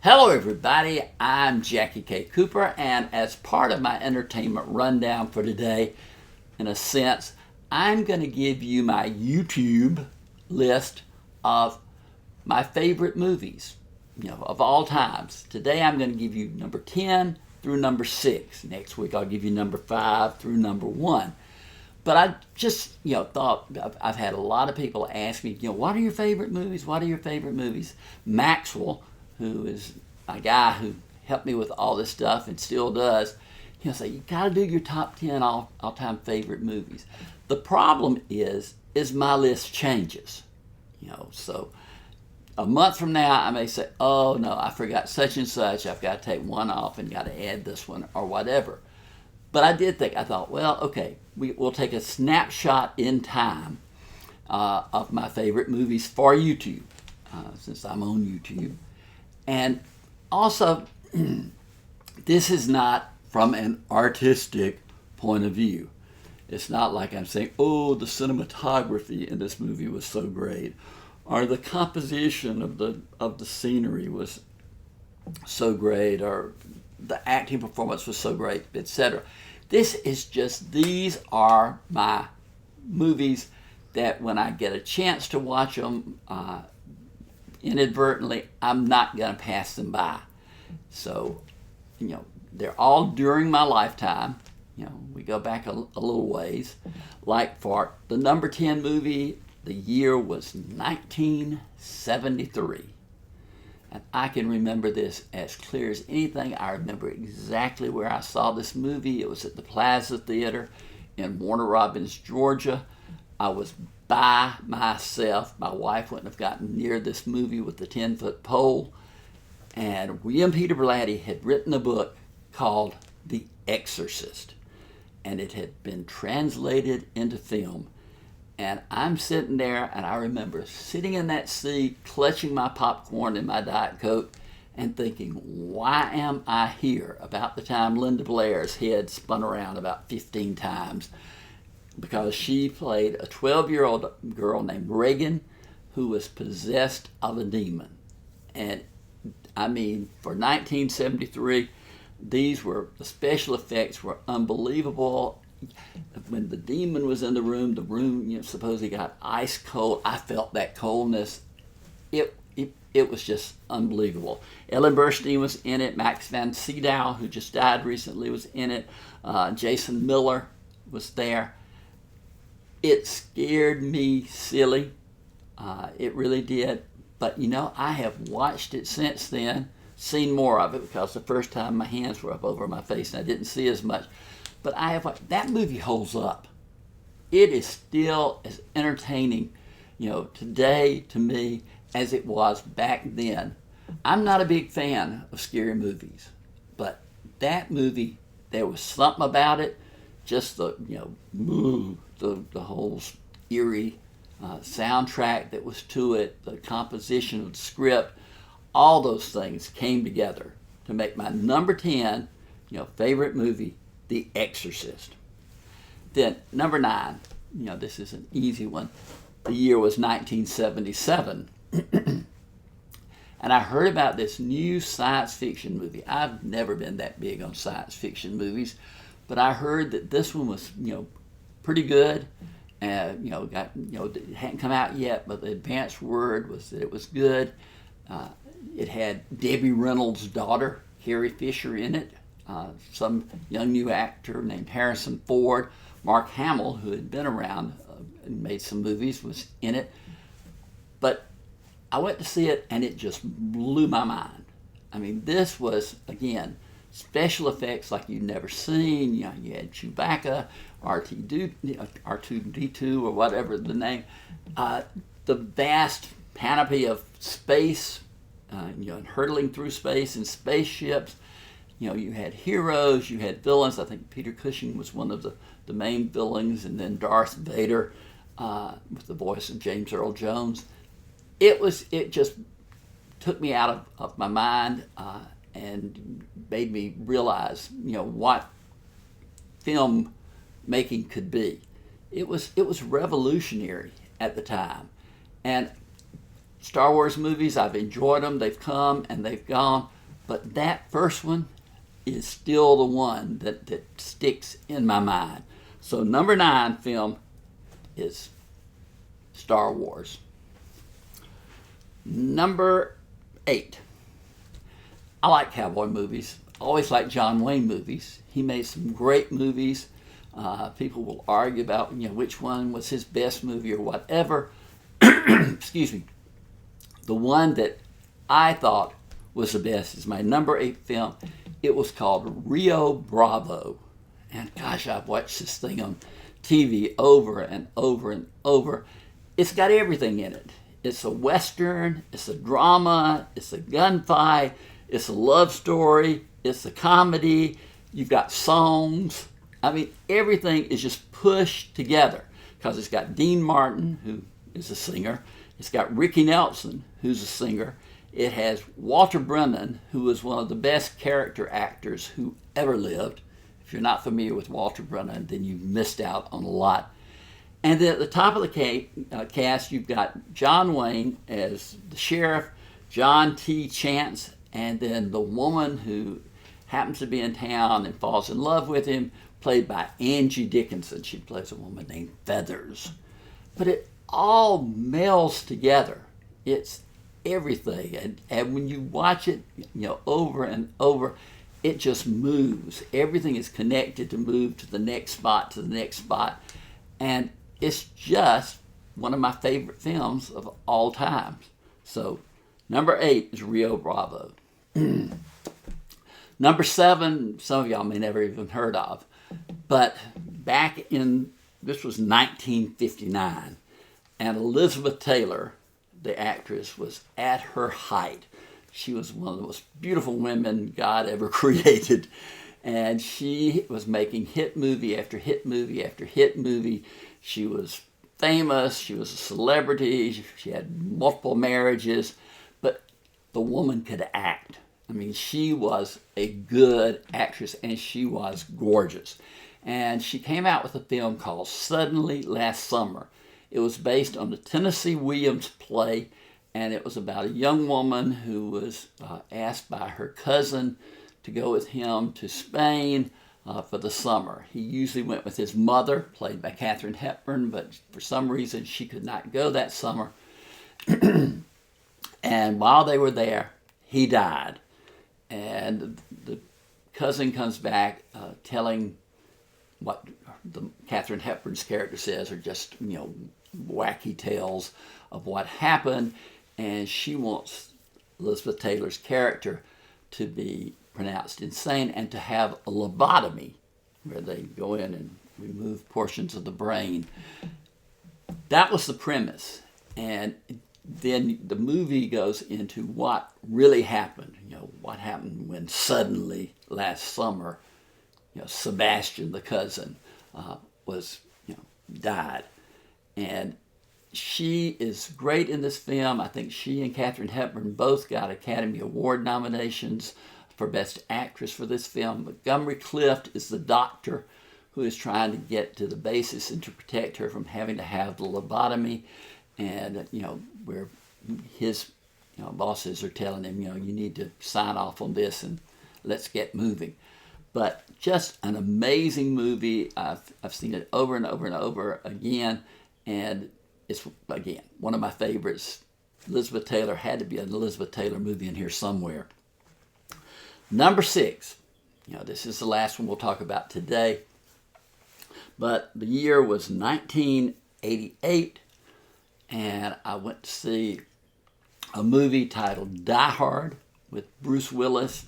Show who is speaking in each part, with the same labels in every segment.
Speaker 1: Hello everybody, I'm JackieKCooper, and as part of my entertainment rundown for today, in a sense, I'm going to give you my YouTube list of my favorite movies, of all times. Today I'm going to give you number 10 through number 6. Next week I'll give you number 5 through number 1. But I just, thought, I've had a lot of people ask me, what are your favorite movies? What are your favorite movies? Maxwell, who is a guy who helped me with all this stuff and still does, he'll say, you got to do your top 10 all-time favorite movies. The problem is my list changes. So a month from now, I may say, oh, no, I forgot such and such. I've got to take one off and got to add this one or whatever. But I thought, well, okay, we'll take a snapshot in time of my favorite movies for YouTube, since I'm on YouTube. And also, this is not from an artistic point of view. It's not like I'm saying, oh, the cinematography in this movie was so great, or the composition of the scenery was so great, or the acting performance was so great, etc. These are my movies that when I get a chance to watch them inadvertently, I'm not going to pass them by. So, they're all during my lifetime. We go back a little ways. Like for the number 10 movie, the year was 1973. And I can remember this as clear as anything. I remember exactly where I saw this movie. It was at the Plaza Theater in Warner Robins, Georgia. I was by myself. My wife wouldn't have gotten near this movie with the 10-foot pole. And William Peter Blatty had written a book called The Exorcist. And it had been translated into film. And I'm sitting there, and I remember sitting in that seat, clutching my popcorn in my Diet Coke, and thinking, why am I here? About the time Linda Blair's head spun around about 15 times, because she played a 12-year-old girl named Reagan who was possessed of a demon. And I mean, for 1973, the special effects were unbelievable. When the demon was in the room, supposedly got ice cold. I felt that coldness. It was just unbelievable. Ellen Burstyn was in it. Max von Sydow, who just died recently, was in it. Jason Miller was there. It scared me silly. It really did. But, I have watched it since then, seen more of it, because the first time my hands were up over my face and I didn't see as much. But that movie holds up. It is still as entertaining, today to me as it was back then. I'm not a big fan of scary movies, but that movie, there was something about it, just the whole eerie soundtrack that was to it, the composition of the script, all those things came together to make my number 10, favorite movie, The Exorcist. Then number 9, this is an easy one. The year was 1977. And I heard about this new science fiction movie. I've never been that big on science fiction movies, but I heard that this one was, pretty good. It hadn't come out yet, but the advanced word was that it was good. It had Debbie Reynolds' daughter, Carrie Fisher, in it. Some young new actor named Harrison Ford. Mark Hamill, who had been around and made some movies, was in it. But I went to see it, and it just blew my mind. I mean, this was, again, special effects like you'd never seen. You had Chewbacca, R2-D2, or whatever the name. The vast canopy of space, and hurtling through space in spaceships. You had heroes, you had villains. I think Peter Cushing was one of the main villains, and then Darth Vader with the voice of James Earl Jones. It just took me out of my mind and made me realize, what film making could be. It was revolutionary at the time. And Star Wars movies, I've enjoyed them. They've come and they've gone. but that first one is still the one that sticks in my mind. So number 9 film is Star Wars. Number 8. I like cowboy movies. I always liked John Wayne movies. He made some great movies. People will argue about which one was his best movie or whatever. Excuse me. The one that I thought was the best is my number 8 film. It was called Rio Bravo. And gosh, I've watched this thing on TV over and over and over. It's got everything in it. It's a Western, it's a drama, it's a gunfight, it's a love story, it's a comedy, you've got songs. I mean, everything is just pushed together because it's got Dean Martin, who is a singer. It's got Ricky Nelson, who's a singer. It has Walter Brennan, who is one of the best character actors who ever lived. If you're not familiar with Walter Brennan, then you've missed out on a lot. And then at the top of the cast, you've got John Wayne as the sheriff, John T. Chance, and then the woman who happens to be in town and falls in love with him, played by Angie Dickinson. She plays a woman named Feathers. But it all melds together. It's everything. And when you watch it, over and over, it just moves. Everything is connected to move to the next spot, to the next spot. And it's just one of my favorite films of all time. So, number 8 is Rio Bravo. Number 7, some of y'all may never even heard of. But this was 1959, and Elizabeth Taylor, the actress, was at her height. She was one of the most beautiful women God ever created. And she was making hit movie after hit movie after hit movie. She was famous. She was a celebrity. She had multiple marriages. But the woman could act. I mean, she was a good actress, and she was gorgeous. And she came out with a film called Suddenly Last Summer. It was based on the Tennessee Williams play, and it was about a young woman who was asked by her cousin to go with him to Spain for the summer. He usually went with his mother, played by Katharine Hepburn, but for some reason she could not go that summer. And while they were there, he died. And the cousin comes back telling what Katharine Hepburn's character says are just, wacky tales of what happened. And she wants Elizabeth Taylor's character to be pronounced insane and to have a lobotomy, where they go in and remove portions of the brain. That was the premise. And then the movie goes into what really happened. What happened when suddenly last summer, Sebastian, the cousin, died. And she is great in this film. I think she and Katharine Hepburn both got Academy Award nominations for Best Actress for this film. Montgomery Clift is the doctor who is trying to get to the basis and to protect her from having to have the lobotomy. And, where his bosses are telling him, you need to sign off on this and let's get moving. But just an amazing movie. I've seen it over and over and over again. And it's, again, one of my favorites. Elizabeth Taylor, had to be an Elizabeth Taylor movie in here somewhere. Number 6. This is the last one we'll talk about today. But the year was 1988. And I went to see a movie titled Die Hard with Bruce Willis.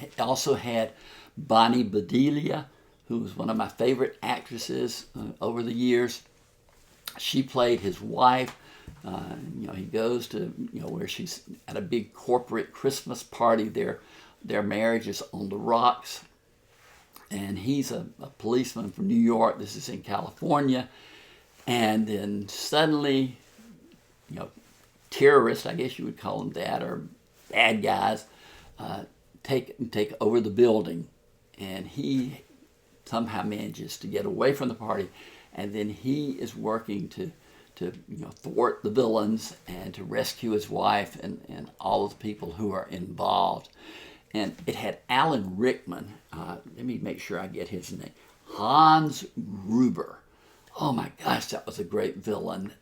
Speaker 1: It also had Bonnie Bedelia, who was one of my favorite actresses over the years. She played his wife. He goes to where she's at a big corporate Christmas party. Their marriage is on the rocks, and he's a policeman from New York. This is in California. And then suddenly, terrorists, I guess you would call them that, or bad guys, take over the building. And he somehow manages to get away from the party. And then he is working to to thwart the villains and to rescue his wife and all of the people who are involved. And it had Alan Rickman. Let me make sure I get his name. Hans Gruber. Oh my gosh, that was a great villain.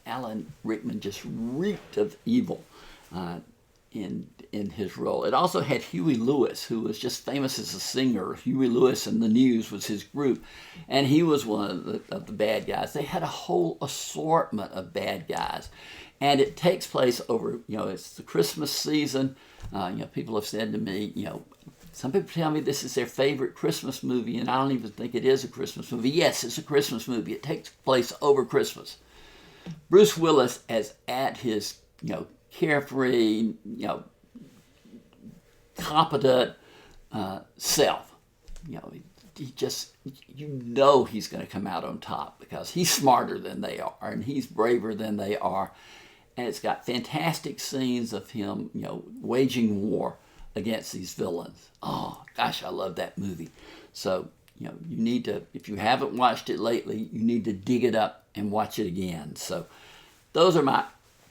Speaker 1: Alan Rickman just reeked of evil in his role. It also had Huey Lewis, who was just famous as a singer. Huey Lewis and the News was his group, and he was one of the bad guys. They had a whole assortment of bad guys, and it takes place over, it's the Christmas season. People have said to me, some people tell me this is their favorite Christmas movie, and I don't even think it is a Christmas movie. Yes, it's a Christmas movie. It takes place over Christmas. Bruce Willis is at his, carefree, competent self. He just, he's going to come out on top because he's smarter than they are and he's braver than they are. And it's got fantastic scenes of him, waging war against these villains. Oh, gosh, I love that movie. So, you need to, if you haven't watched it lately, you need to dig it up and watch it again. So those are my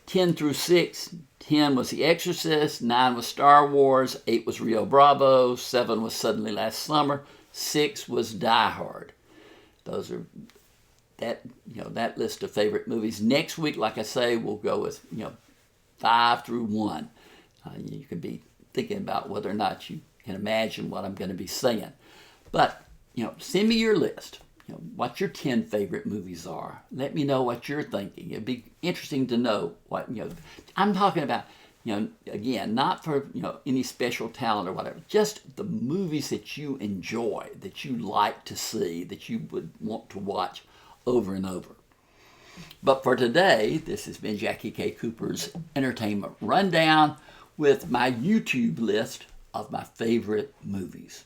Speaker 1: 10 through 6. 10 was The Exorcist, 9 was Star Wars, 8 was Rio Bravo, 7 was Suddenly Last Summer, 6 was Die Hard. Those are that list of favorite movies. Next week, like I say, we'll go with 5 through 1. You can be thinking about whether or not you can imagine what I'm going to be saying. But send me your list. What your 10 favorite movies are. Let me know what you're thinking. It'd be interesting to know what, I'm talking about, again, not for, any special talent or whatever, just the movies that you enjoy, that you like to see, that you would want to watch over and over. But for today, this has been Jackie K. Cooper's Entertainment Rundown with my YouTube list of my favorite movies.